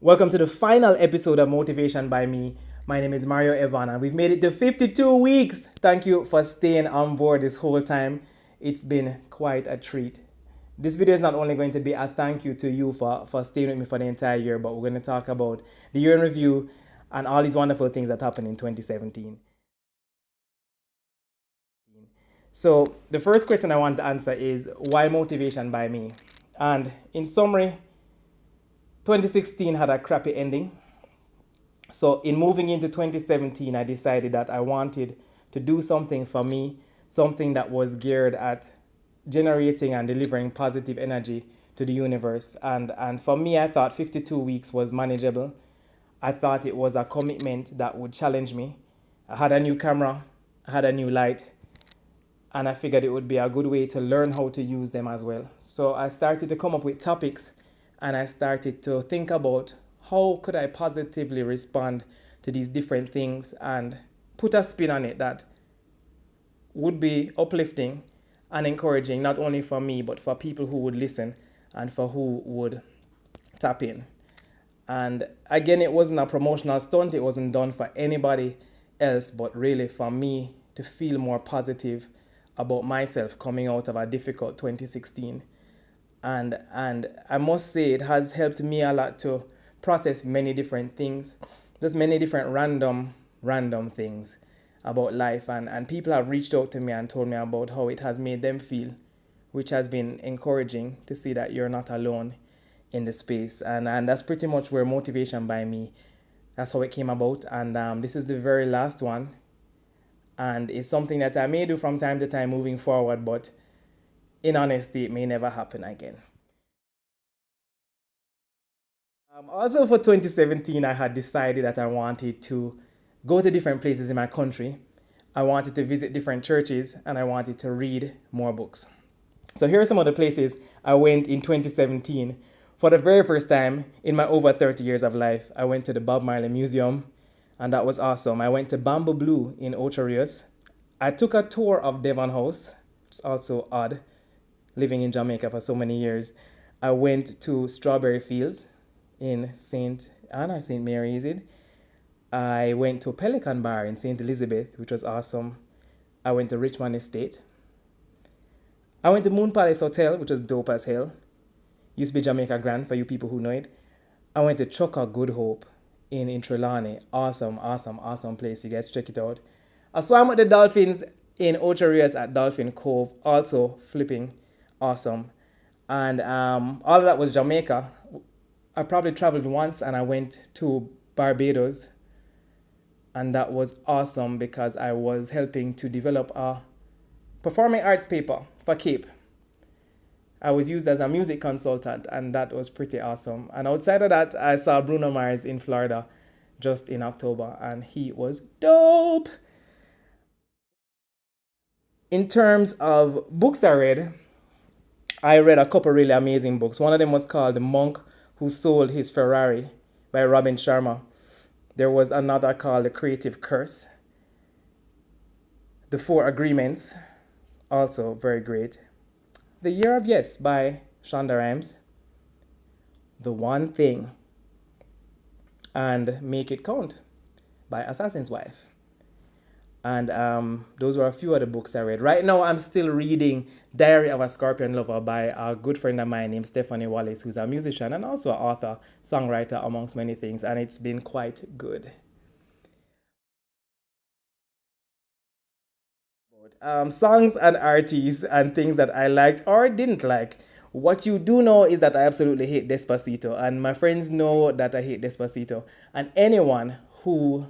Welcome to the final episode of Motivation by Me. My name is Mario Evon, and we've made it to 52 weeks. Thank you for staying on board this whole time. It's been quite a treat. This video is not only going to be a thank you to you for staying with me for the entire year, but we're going to talk about the year in review and all these wonderful things that happened in 2017. So, the first question I want to answer is why motivation by me? And in summary, 2016 had a crappy ending. So in moving into 2017, I decided that I wanted to do something for me, something that was geared at generating and delivering positive energy to the universe. And for me, I thought 52 weeks was manageable. I thought it was a commitment that would challenge me. I had a new camera, I had a new light, and I figured it would be a good way to learn how to use them as well. So I started to come up with topics and I started to think about how could I positively respond to these different things and put a spin on it that would be uplifting and encouraging, not only for me, but for people who would listen and for who would tap in. And again, it wasn't a promotional stunt. It wasn't done for anybody else, but really for me to feel more positive about myself coming out of a difficult 2016. And I must say it has helped me a lot to process many different things, just many different random things about life. And people have reached out to me and told me about how it has made them feel, which has been encouraging to see that you're not alone in the space. And that's pretty much where motivation by me, that's how it came about. And this is the very last one. And it's something that I may do from time to time moving forward, but in honesty, it may never happen again. Also for 2017, I had decided that I wanted to go to different places in my country. I wanted to visit different churches and I wanted to read more books. So here are some of the places I went in 2017. For the very first time in my over 30 years of life, I went to the Bob Marley Museum and that was awesome. I went to Bamboo Blue in Ocho Rios. I took a tour of Devon House, which is also odd, living in Jamaica for so many years. I went to Strawberry Fields in St. Anna, St. Mary, is it? I went to Pelican Bar in St. Elizabeth, which was awesome. I went to Richmond Estate. I went to Moon Palace Hotel, which was dope as hell. Used to be Jamaica Grand for you people who know it. I went to Choca Good Hope in Trelawney. Awesome place. You guys check it out. I swam with the dolphins in Ocho Rios at Dolphin Cove. Also flipping awesome. And all of that was Jamaica. I probably traveled once and I went to Barbados. And that was awesome because I was helping to develop a performing arts paper for CAPE. I was used as a music consultant and that was pretty awesome. And outside of that, I saw Bruno Mars in Florida just in October and he was dope. In terms of books I read a couple really amazing books. One of them was called The Monk Who Sold His Ferrari by Robin Sharma. There was another called The Creative Curse. The Four Agreements, also very great. The Year of Yes by Shonda Rhimes. The One Thing and Make It Count by Assassin's Wife. And those were a few of the books I read. Right now, I'm still reading Diary of a Scorpion Lover by a good friend of mine named Stephanie Wallace, who's a musician and also an author, songwriter, amongst many things. And it's been quite good. Songs and artists and things that I liked or didn't like. What you do know is that I absolutely hate Despacito. And my friends know that I hate Despacito. And anyone who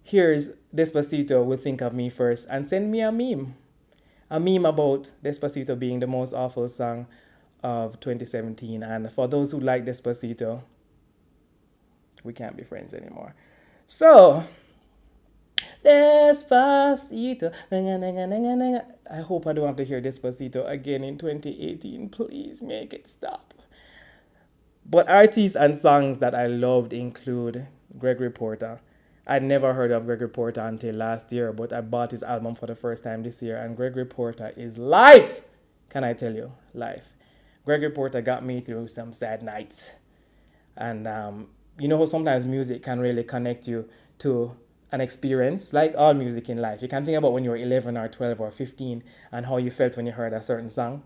hears Despacito will think of me first and send me a meme. A meme about Despacito being the most awful song of 2017. And for those who like Despacito, we can't be friends anymore. So, Despacito. I hope I don't have to hear Despacito again in 2018. Please make it stop. But artists and songs that I loved include Gregory Porter. I'd never heard of Gregory Porter until last year, but I bought his album for the first time this year, and Gregory Porter is life! Can I tell you? Life. Gregory Porter got me through some sad nights. And you know how sometimes music can really connect you to an experience, like all music in life. You can think about when you were 11 or 12 or 15 and how you felt when you heard a certain song.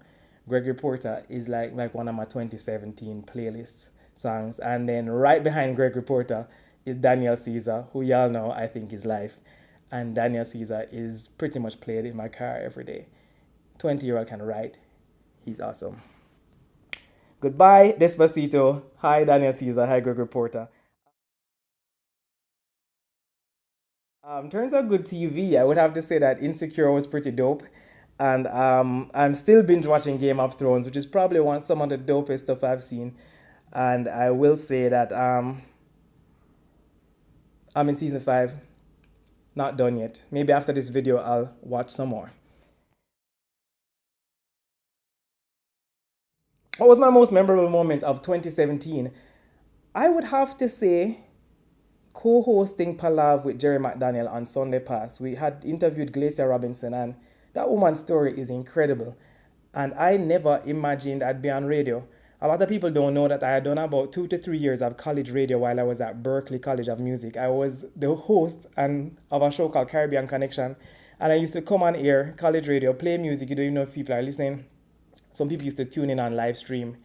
Gregory Porter is like one of my 2017 playlist songs. And then right behind Gregory Porter is Daniel Caesar, who y'all know I think is life. And Daniel Caesar is pretty much played in my car every day. 20-year-old can write. He's awesome. Goodbye, Despacito. Hi, Daniel Caesar. Hi, Gregory Porter. Turns out good TV. I would have to say that Insecure was pretty dope. And I'm still binge watching Game of Thrones, which is probably some of the dopest stuff I've seen. And I will say that I'm in season 5, not done yet. Maybe after this video, I'll watch some more. What was my most memorable moment of 2017? I would have to say co-hosting Palav with Jerry McDaniel on Sunday Pass. We had interviewed Glacia Robinson, and that woman's story is incredible. And I never imagined I'd be on radio. A lot of people don't know that I had done about 2 to 3 years of college radio while I was at Berklee College of Music. I was the host of a show called Caribbean Connection, and I used to come on air, college radio, play music. You don't even know if people are listening. Some people used to tune in on live stream.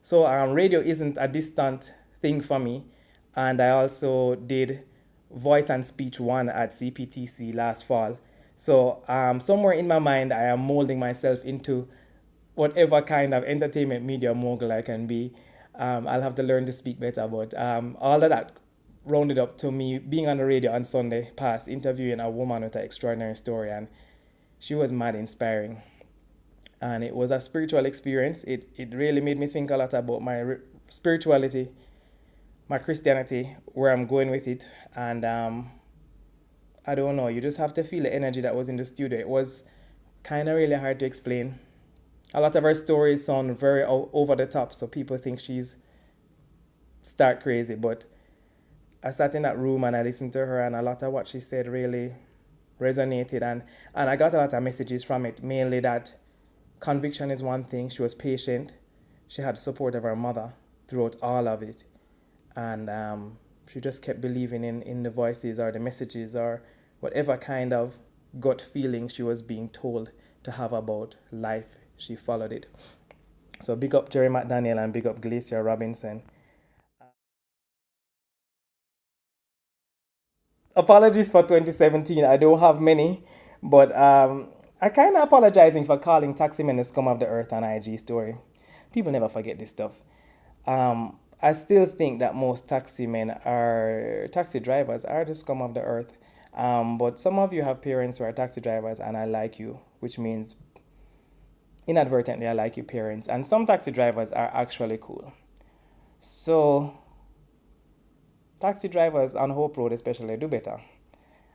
So radio isn't a distant thing for me. And I also did Voice and Speech 1 at CPTC last fall. So somewhere in my mind, I am molding myself into whatever kind of entertainment media mogul I can be. I'll have to learn to speak better, but all of that rounded up to me being on the radio on Sunday Pass, interviewing a woman with an extraordinary story, and she was mad inspiring. And it was a spiritual experience. It really made me think a lot about my spirituality, my Christianity, where I'm going with it. And I don't know, you just have to feel the energy that was in the studio. It was kind of really hard to explain. A lot of her stories sound very over the top, so people think she's stark crazy. But I sat in that room and I listened to her, and a lot of what she said really resonated. And I got a lot of messages from it, mainly that conviction is one thing. She was patient. She had support of her mother throughout all of it. And she just kept believing in the voices or the messages or whatever kind of gut feeling she was being told to have about life. She followed it. So big up Jerry McDaniel and big up Glacia Robinson. Apologies for 2017. I don't have many, but I kind of apologizing for calling taxi men the scum of the earth on IG story. People never forget this stuff. I still think that most taxi drivers are the scum of the earth. But some of you have parents who are taxi drivers, and I like you, which means inadvertently I like your parents. And some taxi drivers are actually cool. So taxi drivers on Hope Road especially, do better.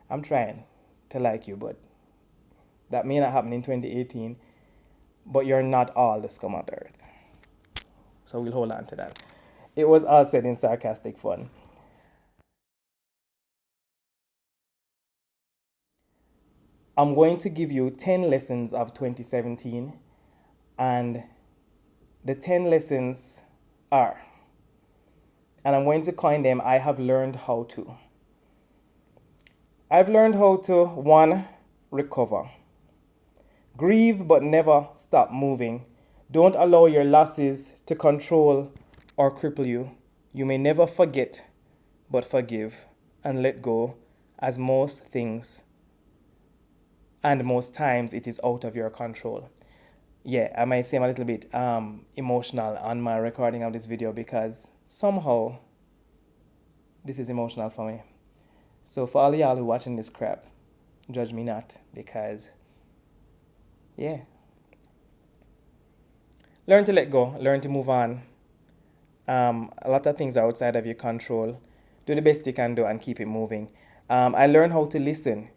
I'm trying to like you, but that may not happen in 2018. But you're not all the scum of the earth. So we'll hold on to that. It was all said in sarcastic fun. I'm going to give you 10 lessons of 2017, and the 10 lessons are, and I'm going to coin them, I have learned how to. I've learned how to, 1, recover. Grieve but never stop moving. Don't allow your losses to control or cripple you. You may never forget but forgive and let go, as most things and most times it is out of your control. Yeah, I might seem a little bit emotional on my recording of this video because somehow this is emotional for me. So for all y'all who watching this crap, judge me not, because yeah. Learn to let go, learn to move on. A lot of things are outside of your control. Do the best you can do and keep it moving. I learned how to listen.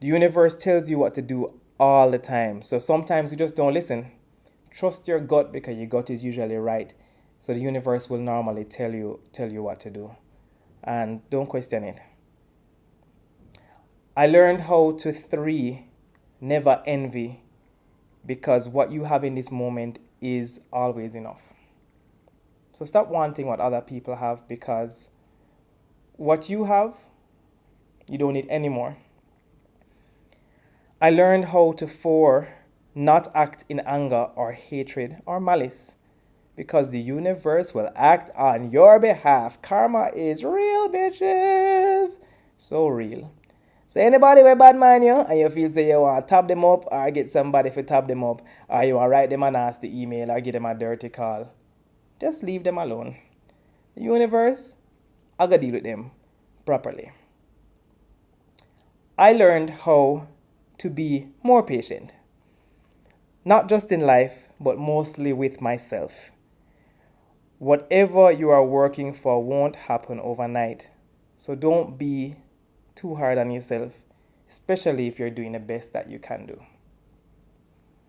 The universe tells you what to do all the time. So sometimes you just don't listen. Trust your gut, because your gut is usually right. So the universe will normally tell you what to do. And don't question it. I learned how to 3, never envy, because what you have in this moment is always enough. So stop wanting what other people have, because what you have, you don't need anymore. I learned how to not act in anger or hatred or malice, because the universe will act on your behalf. Karma is real, bitches. So real. So anybody with bad mind you and you feel say you want to tap them up or get somebody to tap them up, or you want to write them a nasty email or give them a dirty call, just leave them alone. The universe, I gotta deal with them properly. I learned how to be more patient, not just in life, but mostly with myself. Whatever you are working for won't happen overnight. So don't be too hard on yourself, especially if you're doing the best that you can do.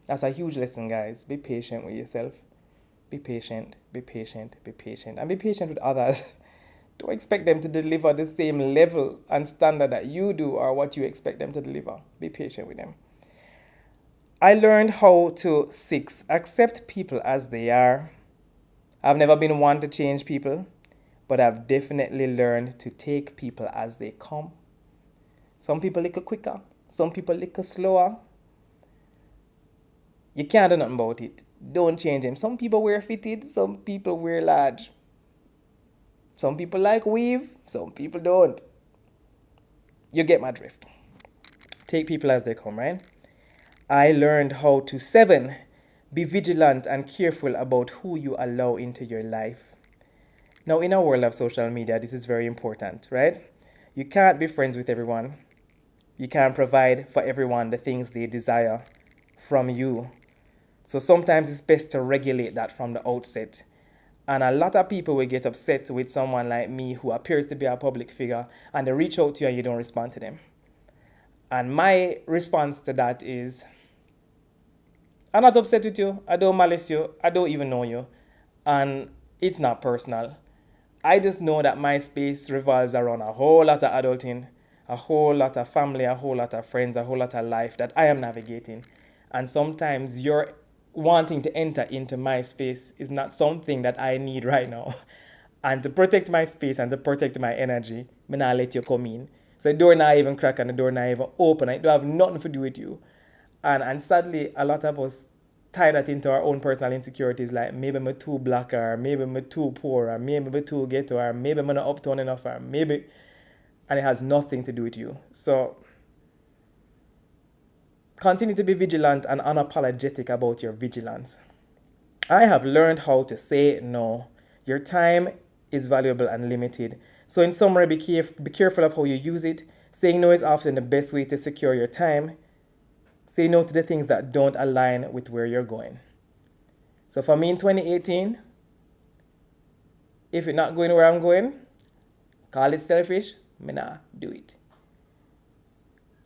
That's a huge lesson, guys. Be patient with yourself. Be patient, be patient, be patient. And be patient with others. Don't expect them to deliver the same level and standard that you do or what you expect them to deliver. Be patient with them. I learned how to accept people as they are. I've never been one to change people, but I've definitely learned to take people as they come. Some people little quicker, some people little slower. You can't do nothing about it. Don't change them. Some people wear fitted, some people wear large. Some people like weave, some people don't. You get my drift. Take people as they come, right? I learned how to 7, be vigilant and careful about who you allow into your life. Now, in a world of social media, this is very important, right? You can't be friends with everyone. You can't provide for everyone the things they desire from you. So sometimes it's best to regulate that from the outset. And a lot of people will get upset with someone like me who appears to be a public figure, and they reach out to you and you don't respond to them. And my response to that is, I'm not upset with you. I don't malice you. I don't even know you. And it's not personal. I just know that my space revolves around a whole lot of adulting, a whole lot of family, a whole lot of friends, a whole lot of life that I am navigating. And sometimes you're wanting to enter into my space is not something that I need right now. And to protect my space and to protect my energy, I'm not let you come in. So the door not even crack and the door not even open. It don't have nothing to do with you. And sadly, a lot of us tie that into our own personal insecurities, like maybe I'm too black, or maybe I'm too poor, or maybe I'm too ghetto, or maybe I'm not uptown enough, or maybe, and it has nothing to do with you. So continue to be vigilant and unapologetic about your vigilance. I have learned how to say no. Your time is valuable and limited. So in summary, be careful of how you use it. Saying no is often the best way to secure your time. Say no to the things that don't align with where you're going. So for me in 2018, if it's not going where I'm going, call it selfish, me nah do it.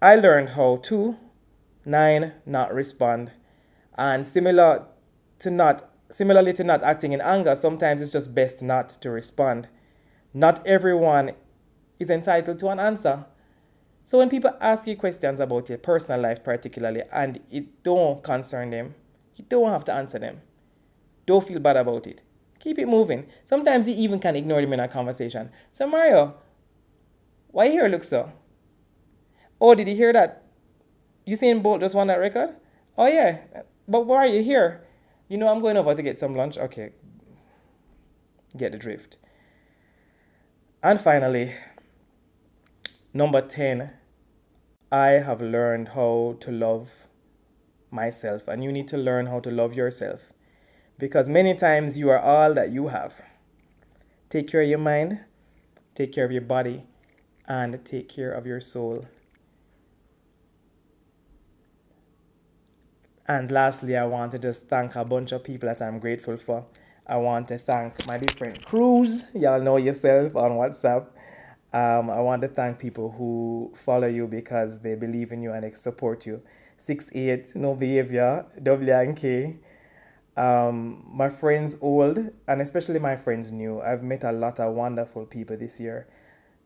I learned how to 9, not respond. And similarly to not acting in anger, sometimes it's just best not to respond. Not everyone is entitled to an answer. So when people ask you questions about your personal life particularly and it don't concern them, you don't have to answer them. Don't feel bad about it. Keep it moving. Sometimes you even can ignore them in a conversation. So Mario, why your hair look so? Oh, did you hear that Usain Bolt just won that record? Oh yeah, but why are you here? You know I'm going over to get some lunch. Okay, get the drift. And finally, number 10, I have learned how to love myself, and you need to learn how to love yourself, because many times you are all that you have. Take care of your mind, take care of your body, and take care of your soul. And lastly, I want to just thank a bunch of people that I'm grateful for. I want to thank my different crews. Y'all know yourself on WhatsApp. I want to thank people who follow you because they believe in you and they support you. 6'8", no behavior, W&K. My friends old and especially my friends new. I've met a lot of wonderful people this year.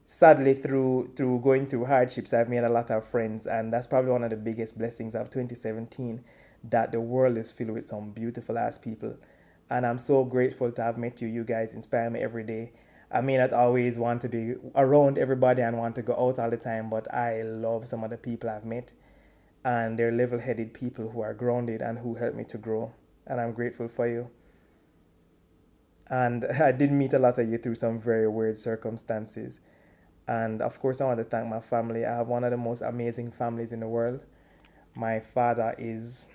Sadly, through going through hardships, I've made a lot of friends, and that's probably one of the biggest blessings of 2017, that the world is filled with some beautiful ass people. And I'm so grateful to have met you. You guys inspire me every day. I may not always want to be around everybody and want to go out all the time, but I love some of the people I've met. And they're level headed people who are grounded and who help me to grow. And I'm grateful for you. And I did meet a lot of you through some very weird circumstances. And of course, I want to thank my family. I have one of the most amazing families in the world. My father is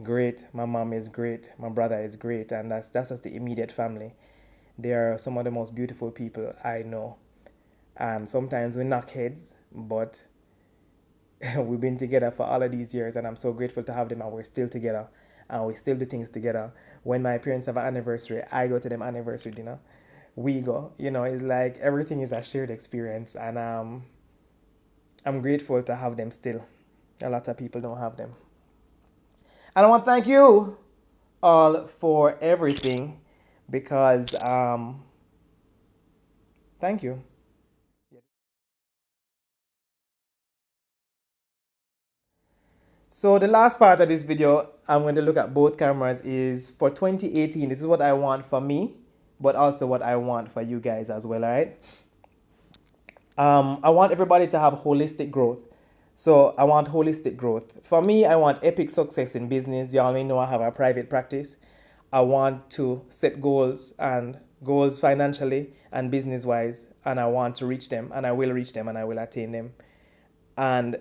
great, my mom is great, my brother is great, and that's just the immediate family. They are some of the most beautiful people I know. And sometimes we knock heads, but we've been together for all of these years, and I'm so grateful to have them, and we're still together, and we still do things together. When my parents have an anniversary, I go to them anniversary dinner. We go, it's like everything is a shared experience, and I'm grateful to have them still. A lot of people don't have them. And I want to thank you all for everything because thank you. So the last part of this video, I'm going to look at both cameras, is for 2018. This is what I want for me, but also what I want for you guys as well, all right? I want everybody to have holistic growth. So I want holistic growth. For me, I want epic success in business. You all may know I have a private practice. I want to set goals financially and business wise, and I want to reach them, and I will reach them, and I will attain them. And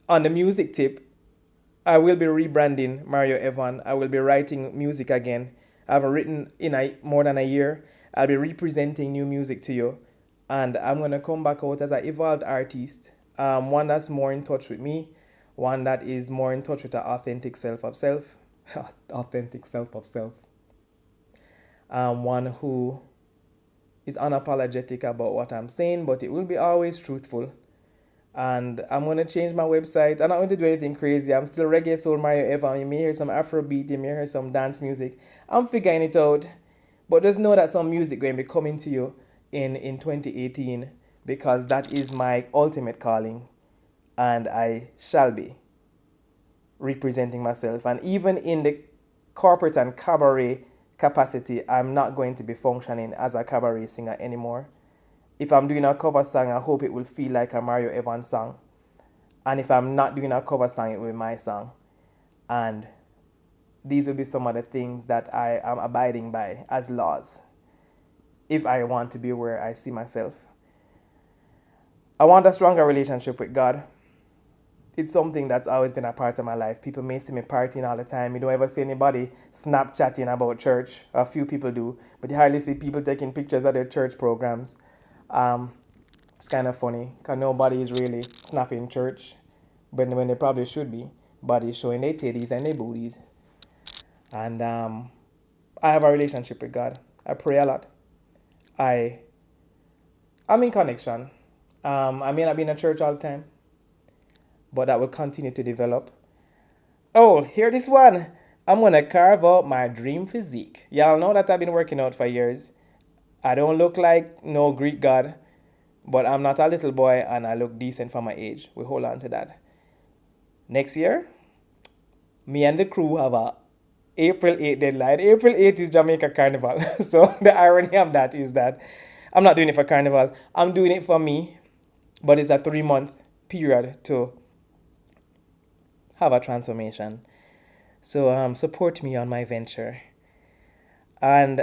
on the music tip, I will be rebranding Mario Evon. I will be writing music again. I haven't written in more than a year. I'll be representing new music to you. And I'm going to come back out as an evolved artist. One that's more in touch with me. One that is more in touch with the authentic self of self. Authentic self of self. One who is unapologetic about what I'm saying, but it will be always truthful. And I'm going to change my website. I'm not going to do anything crazy. I'm still reggae soul Mario Evon. You may hear some Afrobeat. You may hear some dance music. I'm figuring it out. But just know that some music going to be coming to you in 2018 because that is my ultimate calling. And I shall be representing myself. And even in the corporate and cabaret capacity, I'm not going to be functioning as a cabaret singer anymore. If I'm doing a cover song, I hope it will feel like a Mario Evans song. And if I'm not doing a cover song, it will be my song. And these will be some of the things that I am abiding by as laws if I want to be where I see myself. I want a stronger relationship with God. It's something that's always been a part of my life. People may see me partying all the time. You don't ever see anybody Snapchatting about church. A few people do. But you hardly see people taking pictures of their church programs. It's kind of funny because nobody is really snapping church when they probably should be. Bodies showing their titties and their booties. And I have a relationship with God. I pray a lot. I'm in connection. I may not be in a church all the time, but that will continue to develop. Oh, hear this one. I'm going to carve out my dream physique. Y'all know that I've been working out for years. I don't look like no Greek god, but I'm not a little boy and I look decent for my age. We hold on to that. Next year, me and the crew have a April 8th deadline. April 8th is Jamaica Carnival. So the irony of that is that I'm not doing it for Carnival. I'm doing it for me, but it's a 3-month period to have a transformation. So support me on my venture. And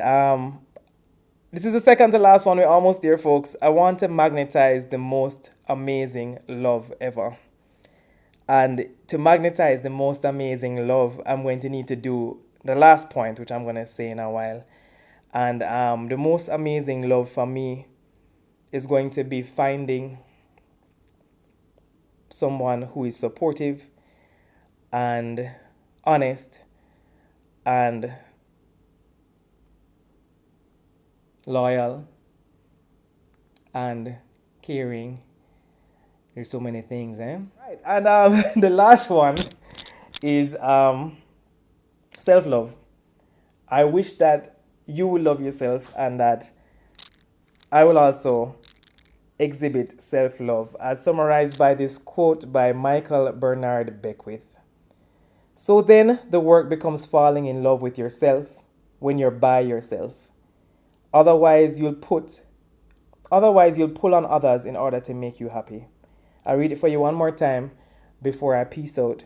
this is the second to last one. We're almost there, folks. I want to magnetize the most amazing love ever. And to magnetize the most amazing love, I'm going to need to do the last point, which I'm going to say in a while. And the most amazing love for me is going to be finding someone who is supportive and honest and loyal and caring. There's so many things, eh? Right. And the last one is self-love. I wish that you will love yourself and that I will also exhibit self-love, as summarized by this quote by Michael Bernard Beckwith. So then the work becomes falling in love with yourself when you're by yourself. Otherwise, you'll put Otherwise, you'll pull on others in order to make you happy. I'll read it for you one more time before I peace out.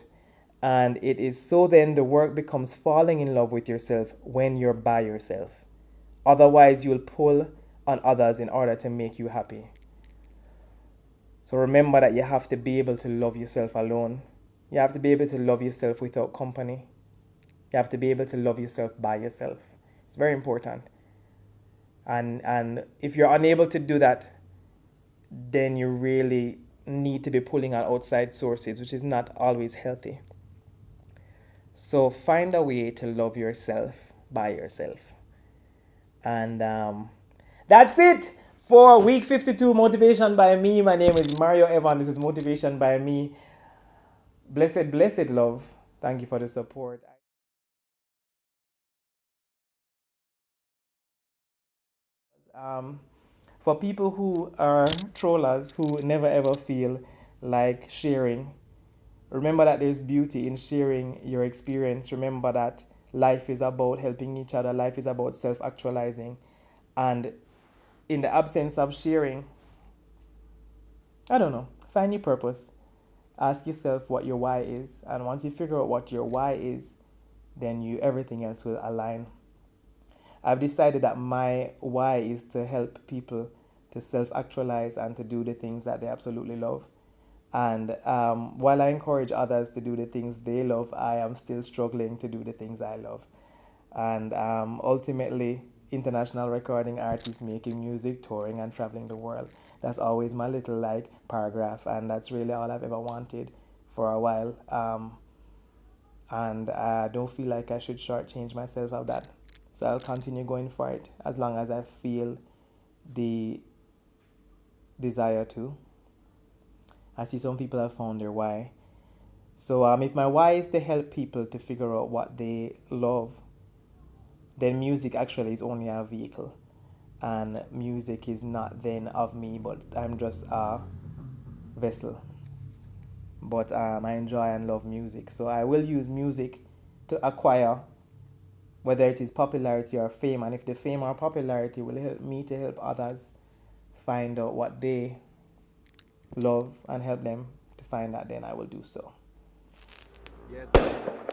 And it is so then the work becomes falling in love with yourself when you're by yourself. Otherwise, you'll pull on others in order to make you happy. So remember that you have to be able to love yourself alone. You have to be able to love yourself without company. You have to be able to love yourself by yourself. It's very important. And if you're unable to do that, then you really need to be pulling on outside sources, which is not always healthy. So find a way to love yourself by yourself. And that's it for week 52 Motivation by Me. My name is Mario Evon. This is Motivation by Me. Blessed, blessed love. Thank you for the support. Um, for people who are trollers who never ever feel like sharing, remember that there's beauty in sharing your experience. Remember that life is about helping each other, life is about self actualizing. And in the absence of sharing, I don't know, find your purpose. Ask yourself what your why is. And once you figure out what your why is, then everything else will align. I've decided that my why is to help people to self actualize and to do the things that they absolutely love. And while I encourage others to do the things they love, I am still struggling to do the things I love. And ultimately, international recording artist, making music, touring, and traveling the world. That's always my little like paragraph, and that's really all I've ever wanted for a while. And I don't feel like I should shortchange myself of that. So I'll continue going for it as long as I feel the desire to. I see some people have found their why. So if my why is to help people to figure out what they love, then music actually is only a vehicle. And music is not then of me, but I'm just a vessel. But I enjoy and love music. So I will use music to acquire, whether it is popularity or fame. And if the fame or popularity will help me to help others find out what they love and help them to find that, then I will do so. Yes.